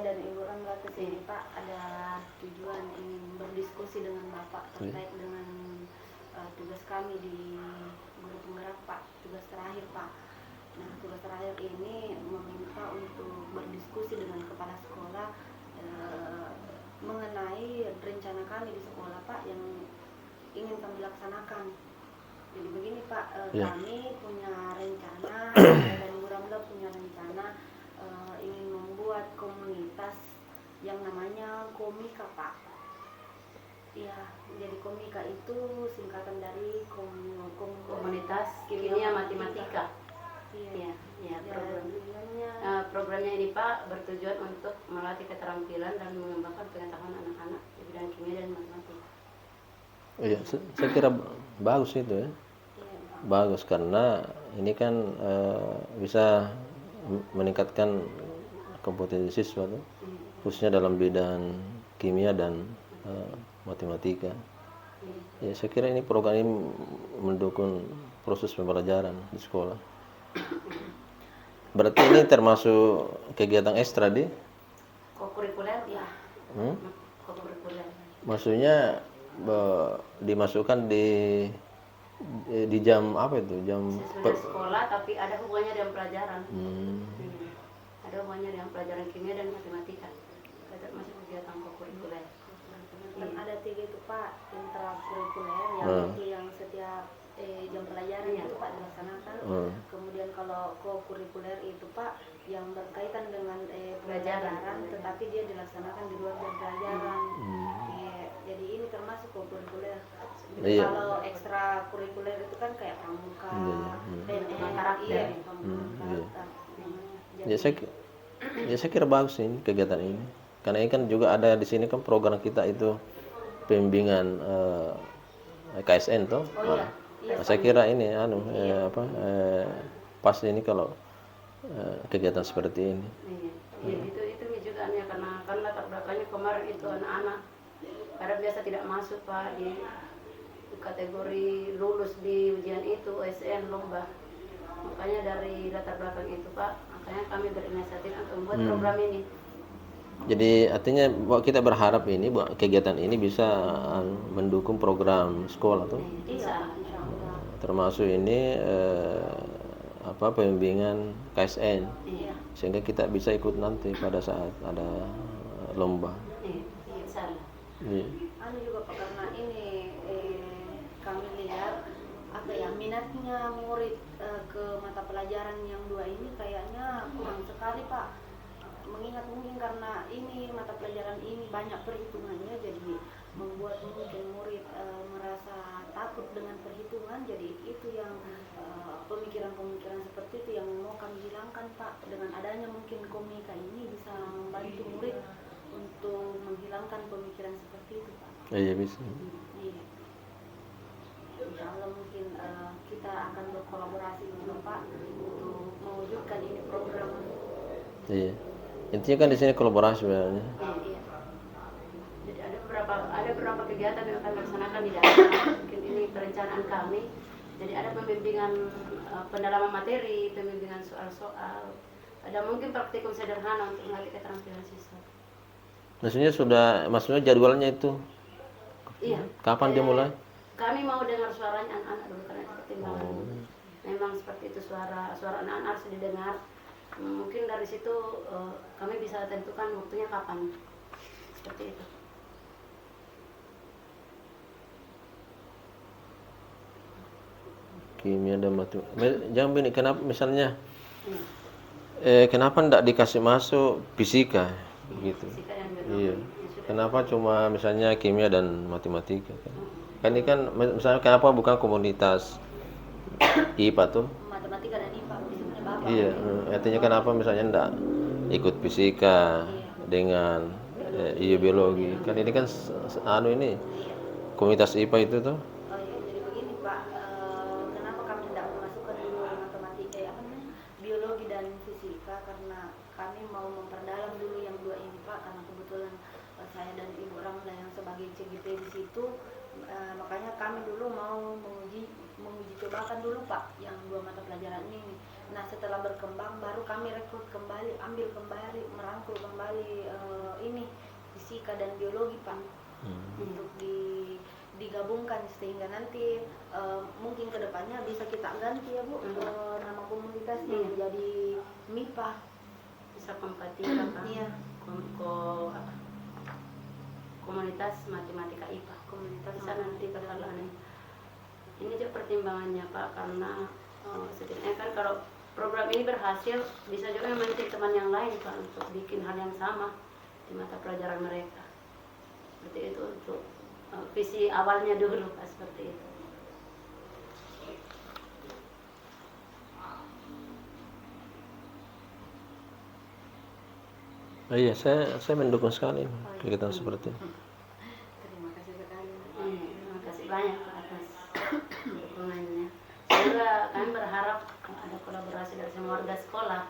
saya dan Ibu Ramla ke sini Pak ada tujuan ingin berdiskusi dengan Bapak terkait dengan tugas kami di Guru Penggerak Pak, tugas terakhir Pak. Nah, tugas terakhir ini meminta untuk berdiskusi dengan kepala sekolah mengenai rencana kami di sekolah Pak yang ingin kami laksanakan. Jadi begini Pak, kami punya rencana, saya dan Ibu Ramla punya rencana ingin membuat komunitas yang namanya Komika Pak. Ya, jadi Komika itu singkatan dari Komunitas Kimia Matematika. Iya, programnya ini Pak bertujuan untuk melatih keterampilan dan mengembangkan pengetahuan anak-anak di bidang kimia dan matematika. Iya, saya kira bagus itu ya. Bagus karena ini kan bisa meningkatkan kompetensi siswa tuh, khususnya dalam bidang kimia dan matematika. Ya, saya kira ini program ini mendukung proses pembelajaran di sekolah. Berarti ini termasuk kegiatan ekstra di Kokurikuler ya. Kokurikuler. Maksudnya dimasukkan di jam apa itu? Jam sesudah sekolah tapi ada hubungannya dengan pelajaran. Ada hubungannya dengan pelajaran kimia dan matematika. Masuk kegiatan kokurikuler. Kan ada 3 itu Pak, intrakurikuler yang setiap jam pelajaran itu Pak dilaksanakan. Kemudian kalau kokurikuler itu Pak yang berkaitan dengan pelajaran tetapi dia dilaksanakan di luar jam pelajaran. Jadi ini termasuk kokurikuler. Kalau ekstra kurikuler itu kan kayak pramuka, karakter. Ya saya kira bagus ini kegiatan ini. Karena ini kan juga ada di sini kan program kita itu pembimbingan KSN toh. Saya kira ini pas ini kalau kegiatan seperti ini. Itu juga ya, karena kan latar belakangnya kemarin itu anak-anak karena biasa tidak masuk Pak di kategori lulus di ujian itu OSN lomba. Makanya dari latar belakang itu Pak, makanya kami berinisiatif untuk membuat program ini. Jadi artinya bahwa kita berharap ini bahwa kegiatan ini bisa mendukung program sekolah tuh. Bisa. Termasuk ini pembimbingan KSN. Sehingga kita bisa ikut nanti pada saat ada lomba. Anu juga Pak, karena ini kami lihat minatnya murid ke mata pelajaran yang 2 ini kayaknya kurang sekali Pak. Mengingat mungkin karena ini mata pelajaran ini banyak perhitungannya, jadi membuat mungkin murid merasa takut dengan perhitungan. Jadi itu yang pemikiran-pemikiran seperti itu yang mau kami hilangkan Pak. Dengan adanya mungkin komika ini bisa membantu murid untuk menghilangkan pemikiran seperti itu Pak. Iya bisa. Insya Allah mungkin kita akan berkolaborasi dengan Pak untuk mewujudkan ini program. Iya. Intinya kan di sini kolaborasi sebenarnya. Jadi ada beberapa kegiatan yang akan dilaksanakan di dalam mungkin ini perencanaan kami. Jadi ada pembimbingan pendalaman materi, pembimbingan soal-soal. Ada mungkin praktikum sederhana untuk melatih keterampilan siswa. Maksudnya jadwalnya itu. Iya. Kapan dia mulai? Kami mau dengar suaranya anak-anak dulu karena itu pertimbangan. Memang seperti itu suara anak-anak harus didengar. Mungkin dari situ kami bisa tentukan waktunya kapan. Seperti itu. Kimia dan matematika. Jangan begini, kenapa misalnya kenapa tidak dikasih masuk fisika gitu? Iya. Kenapa cuma misalnya kimia dan matematika kan? Kan ini kan misalnya kenapa bukan komunitas IPA tuh? Matematika dan IPA disebutnya Bapak. Iya, artinya kenapa misalnya enggak ikut fisika dengan biologi? Kan ini kan ini komunitas IPA itu tuh. Jadi begini Pak, kenapa kami tidak memasukkan dulu matematika biologi dan fisika, karena kami mau memperdalam dulu yang 2 ini Pak, karena kebetulan saya dan Ibu Ramla yang sebagai CGP di situ, makanya kami dulu mau menguji menguji cobakan dulu Pak yang 2 mata pelajaran ini. Nah setelah berkembang baru kami rekrut kembali, ambil kembali, merangkul kembali ini fisika dan biologi Pak, untuk digabungkan sehingga nanti mungkin kedepannya bisa kita ganti ya Bu, nama komunitasnya menjadi MIPA. Bisa kompatika kan? Iya. Komunitas matematika IPA. Komunitas Bisa nanti kalau ini juga pertimbangannya Pak, karena setidaknya kan kalau program ini berhasil bisa juga nanti teman yang lain Pak untuk bikin hal yang sama di mata pelajaran mereka. Seperti itu untuk visi awalnya dulu Pak, seperti itu. Oh iya, saya mendukung sekali kegiatan seperti itu. Terima kasih sekali. Terima kasih banyak Pak atas dukungannya. Semoga kami berharap ada kolaborasi dari semua warga sekolah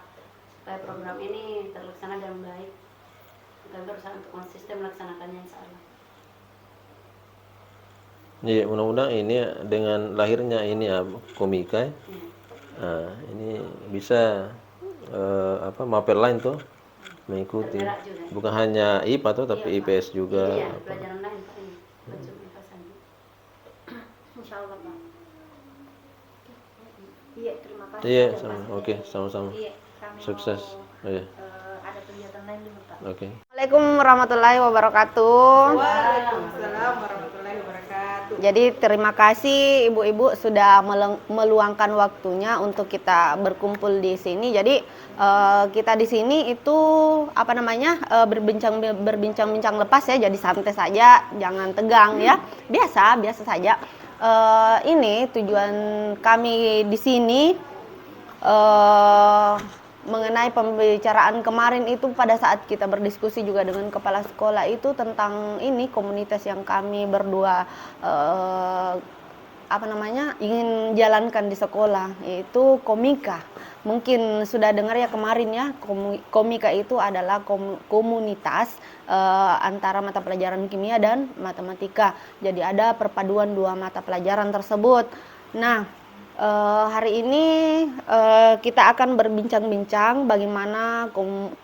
supaya program ini terlaksana dengan baik. Kita berusaha untuk konsisten melaksanakannya insya Allah. Iya, mudah-mudahan ini dengan lahirnya ini ya komika, nah, ini bisa mapel lain tuh mengikuti, Bergerak juga. bukan hanya IPA tuh tapi Iya, Pak. IPS juga. Iya, pelajaran lain Pak ini. Bukan cuma IPA saja. Insya Allah Pak. Iya terima kasih. Iya, Ada sama. pasti. Oke, sama-sama. Iya, kami Sukses. mau, Iya, ada kegiatan lain juga Pak. oke. Assalamualaikum warahmatullahi wabarakatuh. Waalaikumsalam warahmatullahi wabarakatuh. Jadi terima kasih ibu-ibu sudah meluangkan waktunya untuk kita berkumpul di sini. Jadi kita di sini itu berbincang-bincang lepas ya. Jadi santai saja, jangan tegang ya. Biasa saja. Ini tujuan kami di sini mengenai pembicaraan kemarin itu pada saat kita berdiskusi juga dengan kepala sekolah itu tentang ini komunitas yang kami berdua ingin jalankan di sekolah, yaitu komika. Mungkin sudah dengar ya kemarin ya, komika itu adalah komunitas antara mata pelajaran kimia dan matematika. Jadi ada perpaduan 2 mata pelajaran tersebut. Nah, hari ini kita akan berbincang-bincang bagaimana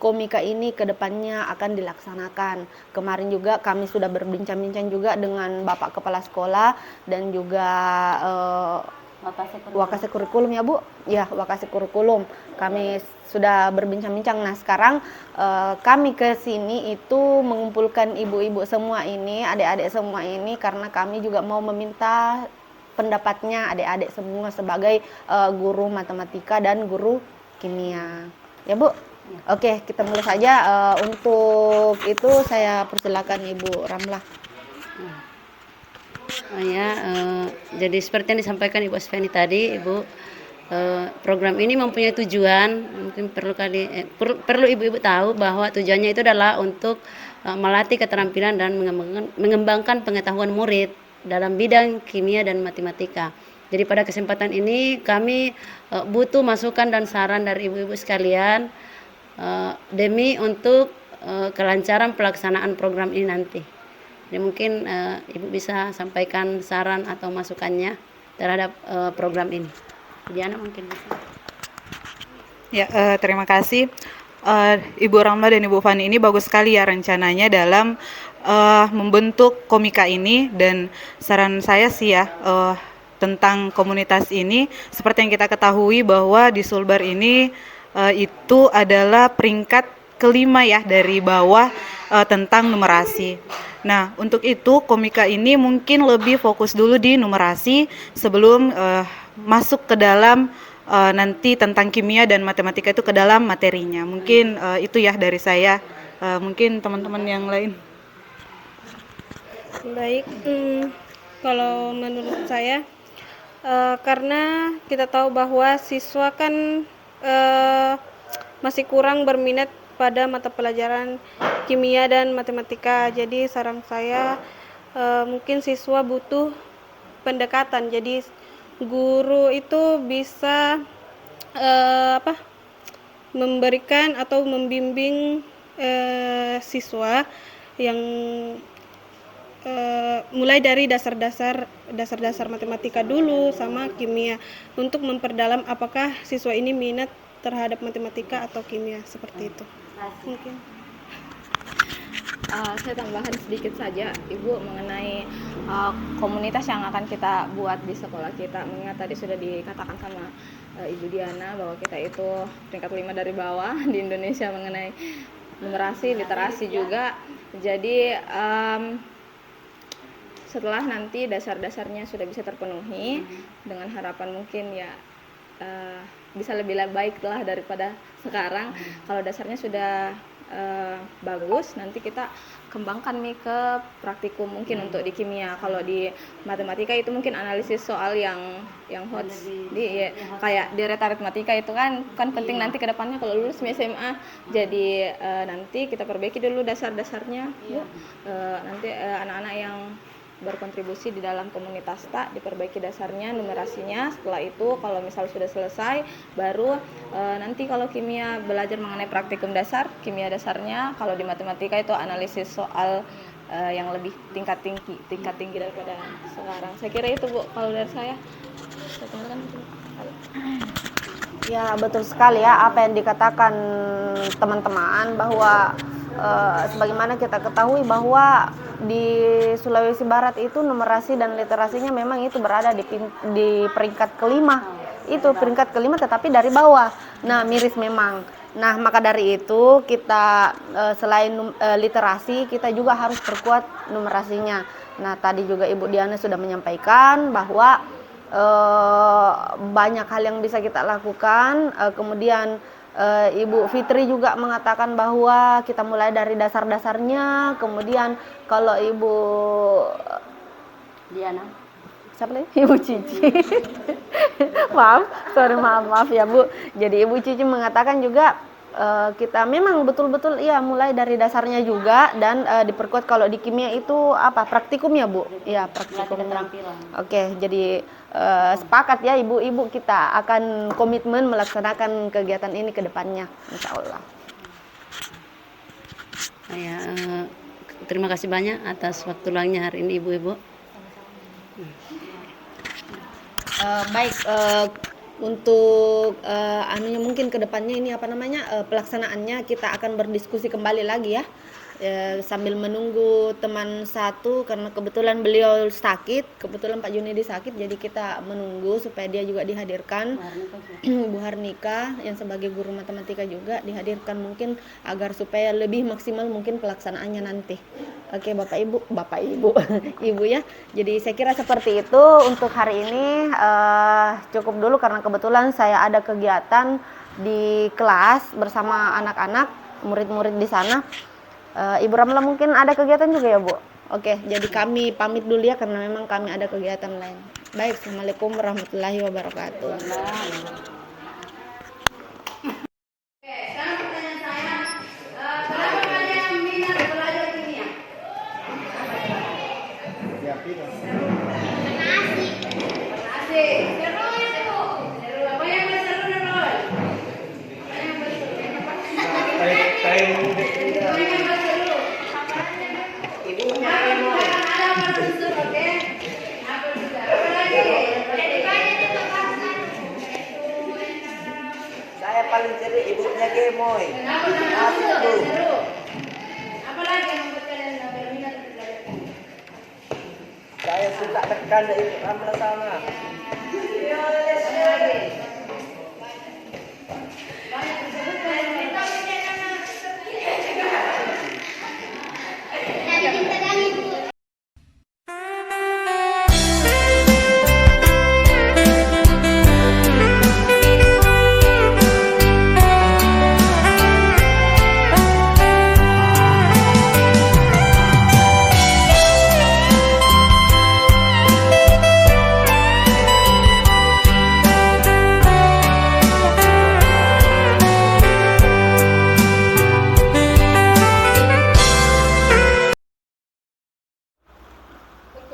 komika ini ke depannya akan dilaksanakan. Kemarin juga kami sudah berbincang-bincang juga dengan Bapak Kepala Sekolah dan juga Wakase Kurikulum ya Bu? Ya, Wakase Kurikulum. Kami sudah berbincang-bincang. Nah, sekarang kami ke sini itu mengumpulkan ibu-ibu semua ini, adik-adik semua ini karena kami juga mau meminta pendapatnya adik-adik semua sebagai guru matematika dan guru kimia. Ya Bu? Ya. Oke, kita mulai saja. Untuk itu saya persilakan Ibu Ramlah. Oh ya, jadi seperti yang disampaikan Ibu Asfiani tadi, Ibu, program ini mempunyai tujuan. Mungkin perlu ibu-ibu tahu bahwa tujuannya itu adalah untuk melatih keterampilan dan mengembangkan pengetahuan murid dalam bidang kimia dan matematika. Jadi pada kesempatan ini kami butuh masukan dan saran dari ibu-ibu sekalian demi untuk kelancaran pelaksanaan program ini nanti. Jadi mungkin ibu bisa sampaikan saran atau masukannya terhadap program ini. Diana mungkin bisa. Ya, terima kasih Ibu Ramla dan Ibu Fani. Ini bagus sekali ya rencananya dalam membentuk komika ini, dan saran saya sih ya tentang komunitas ini, seperti yang kita ketahui bahwa di Sulbar ini itu adalah peringkat kelima ya dari bawah tentang numerasi. Nah, untuk itu komika ini mungkin lebih fokus dulu di numerasi sebelum masuk ke dalam nanti tentang kimia dan matematika itu ke dalam materinya. Mungkin itu ya dari saya. Mungkin teman-teman yang lain. Baik, kalau menurut saya karena kita tahu bahwa siswa kan masih kurang berminat pada mata pelajaran kimia dan matematika. Jadi saran saya mungkin siswa butuh pendekatan. Jadi guru itu bisa memberikan atau membimbing siswa yang mulai dari dasar-dasar matematika dulu sama kimia untuk memperdalam apakah siswa ini minat terhadap matematika atau kimia, seperti itu. Mungkin. Saya tambahan sedikit saja, Ibu, mengenai komunitas yang akan kita buat di sekolah kita. Mengingat tadi sudah dikatakan sama Ibu Diana bahwa kita itu peringkat 5 dari bawah di Indonesia mengenai numerasi, literasi juga. Jadi setelah nanti dasar-dasarnya sudah bisa terpenuhi, dengan harapan mungkin ya bisa lebih baik lah daripada sekarang. Kalau dasarnya sudah bagus, nanti kita kembangkan nih ke praktikum mungkin untuk di kimia. Kalau di matematika itu mungkin analisis soal yang hot kayak deret aritmatika itu kan penting nanti ke depannya kalau lulus SMA. Jadi nanti kita perbaiki dulu dasar-dasarnya, Bu. Nanti anak-anak yang berkontribusi di dalam komunitas tak diperbaiki dasarnya, numerasinya. Setelah itu kalau misal sudah selesai, baru nanti kalau kimia belajar mengenai praktikum dasar, kimia dasarnya. Kalau di matematika itu analisis soal yang lebih tingkat tinggi daripada sekarang. Saya kira itu, Bu, kalau dari saya. Saya tinggalkan itu. Ya, betul sekali ya apa yang dikatakan teman-teman, bahwa sebagaimana kita ketahui bahwa di Sulawesi Barat itu numerasi dan literasinya memang itu berada di peringkat kelima. Itu peringkat kelima tetapi dari bawah. Nah, miris memang. Nah, maka dari itu kita selain literasi, kita juga harus perkuat numerasinya. Nah, tadi juga Ibu Diana sudah menyampaikan bahwa banyak hal yang bisa kita lakukan. Kemudian Ibu Fitri juga mengatakan bahwa kita mulai dari dasar-dasarnya. Kemudian kalau Ibu Diana, siapa lagi? Ibu Cici. maaf ya, Bu. Jadi Ibu Cici mengatakan juga kita memang betul-betul ya mulai dari dasarnya juga, dan diperkuat kalau di kimia itu apa? Praktikum ya, Bu? Ya, praktikum. Oke, jadi sepakat ya ibu-ibu, kita akan komitmen melaksanakan kegiatan ini ke depannya, insya Allah. Terima kasih banyak atas waktu luangnya hari ini, Ibu-ibu. Baik, untuk mungkin ke depannya ini pelaksanaannya kita akan berdiskusi kembali lagi ya. Sambil menunggu teman satu, karena kebetulan beliau sakit, kebetulan Pak Junedi sakit, jadi kita menunggu supaya dia juga dihadirkan. Bu Harnika yang sebagai guru matematika juga dihadirkan, mungkin agar supaya lebih maksimal mungkin pelaksanaannya nanti. Oke, Bapak Ibu Ibu ya. Jadi saya kira seperti itu untuk hari ini. Cukup dulu karena kebetulan saya ada kegiatan di kelas bersama anak-anak, murid-murid di sana. Ibu Ramla mungkin ada kegiatan juga ya, Bu? Oke, jadi kami pamit dulu ya karena memang kami ada kegiatan lain. Baik, Assalamualaikum warahmatullahi wabarakatuh. Sekarang pertanyaan saya, kenapa kalian minat belajar kimia? Asik. Seru itu. Seru. Apa yang paling seru, Nurul? Apa yang paling seru? Apa yang paling seru? Ibunya Emo. Ada apa seru, oke? Apa juga? Apa lagi? Saya paling seru ibunya Gemoy. Kenapa seru? Apa lagi yang membuat kalian berminat untuk belajar kimia? Saya suka tekan dari Ibu Ramla sana.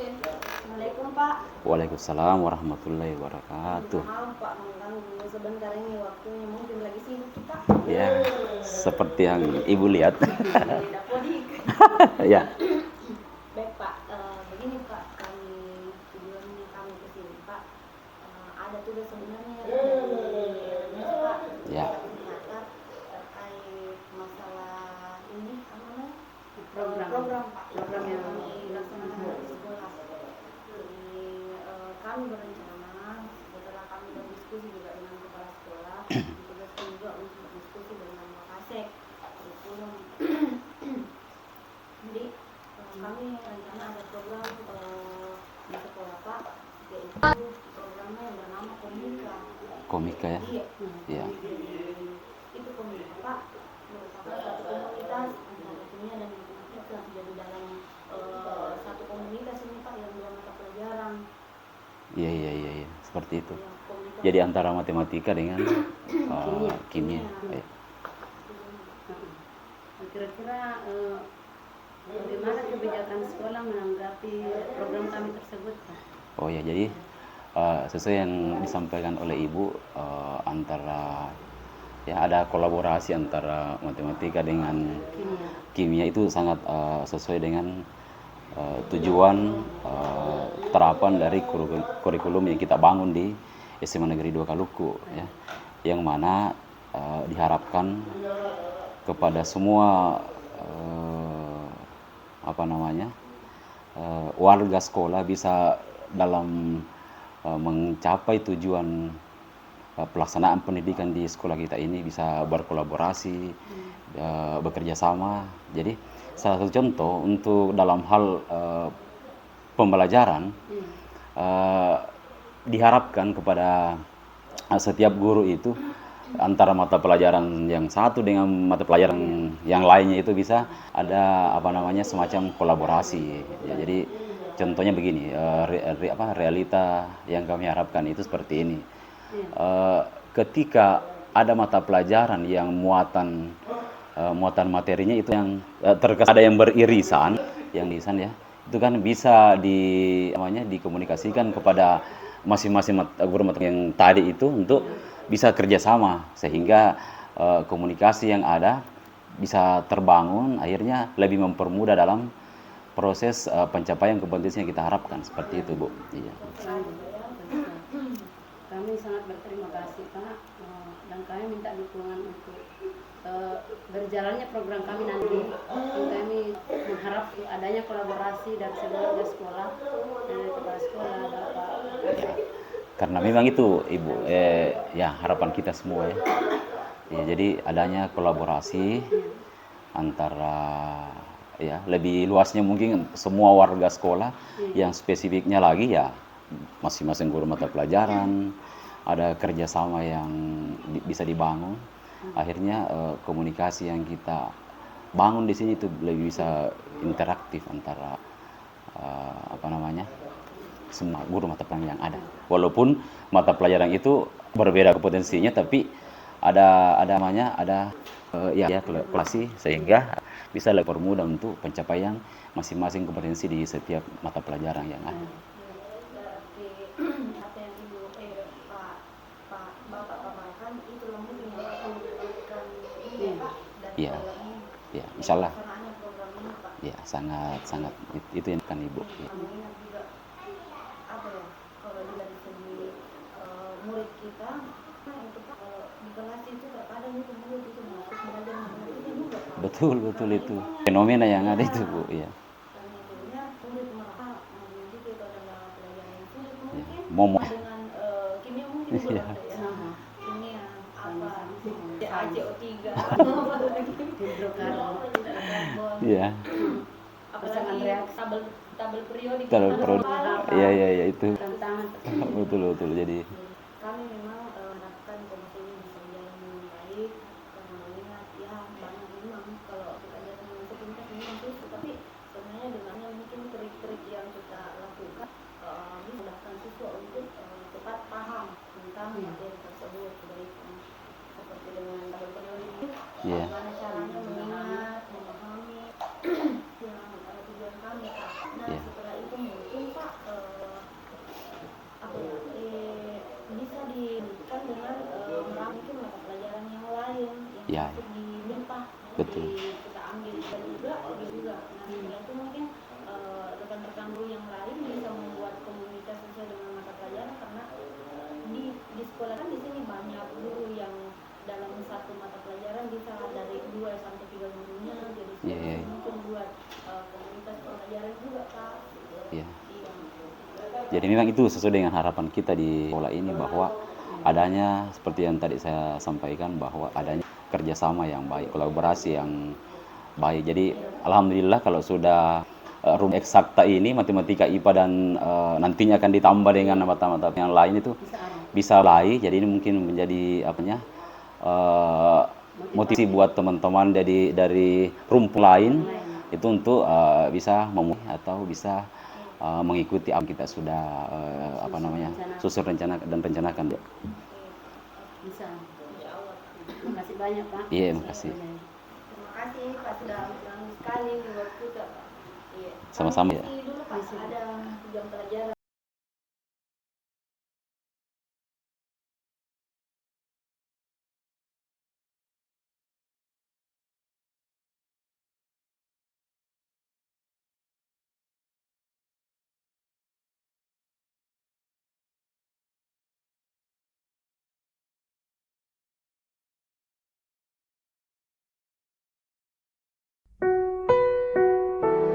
Assalamualaikum, Pak. Waalaikumsalam warahmatullahi wabarakatuh. Maaf, Pak, mengganggu sebentar ini waktunya, mungkin lagi sibuk, Pak. Ya, seperti yang Ibu lihat. Beda podik. Ya. Baik, Pak. kami berencana setelah kami berdiskusi juga dengan kepala sekolah, ditugaskan juga untuk berdiskusi dengan Wakasek kurikulum. Jadi kami rencana ada program di sekolah Pak, yaitu programnya yang bernama Komika. Komika ya? Iya. Iya. Itu Komika Pak merupakan satu komunitas antara kimia dan matematika. Jadi dalam satu komunitas ini Pak yang dua mata pelajaran. Iya. Seperti itu. Yang Komika Jadi antara matematika dengan kimia. Ya. Kira-kira bagaimana kebijakan sekolah menanggapi program kami tersebut, Pak? Oh ya, jadi sesuai yang disampaikan oleh Ibu, antara ya ada kolaborasi antara matematika dengan kimia itu sangat sesuai dengan tujuan terapan dari kurikulum yang kita bangun di SMA Negeri 2 Kaluku ya, yang mana diharapkan kepada semua warga sekolah bisa dalam mencapai tujuan pelaksanaan pendidikan di sekolah kita ini bisa berkolaborasi, bekerja sama. Jadi salah satu contoh untuk dalam hal pembelajaran diharapkan kepada setiap guru itu antara mata pelajaran yang satu dengan mata pelajaran yang lainnya itu bisa ada semacam kolaborasi. Ya, jadi contohnya begini, realita yang kami harapkan itu seperti ini. Ketika ada mata pelajaran yang muatan materinya itu yang terkesan ada yang beririsan, ya, itu kan bisa dikomunikasikan kepada masing-masing guru mata yang tadi itu untuk bisa kerjasama sehingga komunikasi yang ada bisa terbangun, akhirnya lebih mempermudah dalam proses pencapaian kompetensi yang kita harapkan, seperti itu Bu. Iya. Kami sangat berterima kasih Pak, dan kami minta dukungan untuk berjalannya program kami nanti. Kami mengharap adanya kolaborasi dari seluruh sekolah, dari kepala sekolah, Bapak. Karena memang itu Ibu, ya harapan kita semua ya. Ya, jadi adanya kolaborasi antara ya lebih luasnya mungkin semua warga sekolah, yang spesifiknya lagi ya masing-masing guru mata pelajaran, ada kerjasama yang bisa dibangun. Akhirnya komunikasi yang kita bangun di sini itu lebih bisa interaktif antara semua guru mata pelajaran yang ada. Walaupun mata pelajaran itu berbeda kompetensinya, tapi ada kolaborasi sehingga bisa lebih mudah untuk pencapaian masing-masing kompetensi di setiap mata pelajaran yang ada. Apa yang Ibu Bapak paparkan itu mungkin yang akan mendapatkan ini Pak dari Iya. Ya, insyaallah. program ini Pak. Ya, sangat itu yang akan Ibu. Ya. Mengingat juga kalau dari segi murid kita itu Pak, di kelas itu terkadang itu murid itu masuk belajar matematika juga Pak. Betul itu fenomena yang ada itu Bu. Ya. Dan akhirnya murid malah mendidik itu adalah pelajaran yang sulit mungkin Momo. dengan kimia mungkin belum ada ya. Kimia apa ACO3 hidrokarbon. Iya. Apalagi tabel periodik. Iya itu. Tantangan. Betul. Jadi Kami memang harapkan komisi ini bisa berjalan dengan baik, karena mengingat ya banyak memang kalau kita lihat dengan sepintas memang susah, tapi sebenarnya dengannya mungkin trik-trik yang kita lakukan bisa memudahkan siswa untuk cepat paham tentang materi tersebut, baik seperti dengan tabel periodik, bagaimana caranya mengingat, memahami yang tujuan kami Pak. Nah setelah itu mungkin Pak bisa diberikan dengan mungkin mata pelajaran yang lain yang masuk di MIPA. Betul. Kita ambil dan juga. Nah setelah itu mungkin rekan-rekan guru yang lain bisa membuat komunitas sesuai dengan mata pelajaran, karena di sekolah kan di sini banyak guru yang dalam satu mata pelajaran bisa dari 2 sampai 3 gurunya, jadi mungkin buat komunitas pelajaran juga Pak. Iya. Jadi memang itu sesuai dengan harapan kita di sekolah ini, bahwa adanya seperti yang tadi saya sampaikan, bahwa adanya kerjasama yang baik, kolaborasi yang baik. Jadi alhamdulillah kalau sudah rumus eksakta ini, matematika, IPA, dan nantinya akan ditambah dengan mata-mata yang lain, itu bisa lain. Jadi ini mungkin menjadi motivasi buat teman-teman dari rumpun lain itu untuk bisa memenuhi atau bisa mengikuti apa kita sudah susun rencanakan. Bisa. Terima kasih banyak, Pak. Iya, makasih. Terima kasih Pak, sudah berani sekali waktu kita Pak. Iya. Sama-sama ya. Kami dulu Pak ada jam pelajaran.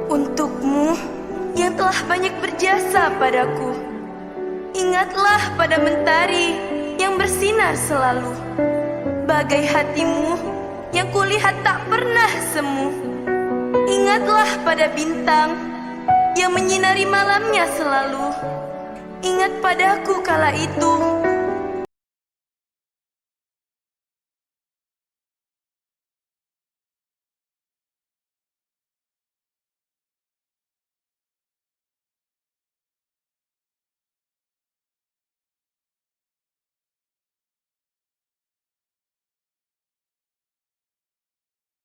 Untukmu yang telah banyak berjasa padaku, ingatlah pada mentari yang bersinar selalu, bagai hatimu yang kulihat tak pernah semu. Ingatlah pada bintang yang menyinari malamnya selalu, ingat padaku kala itu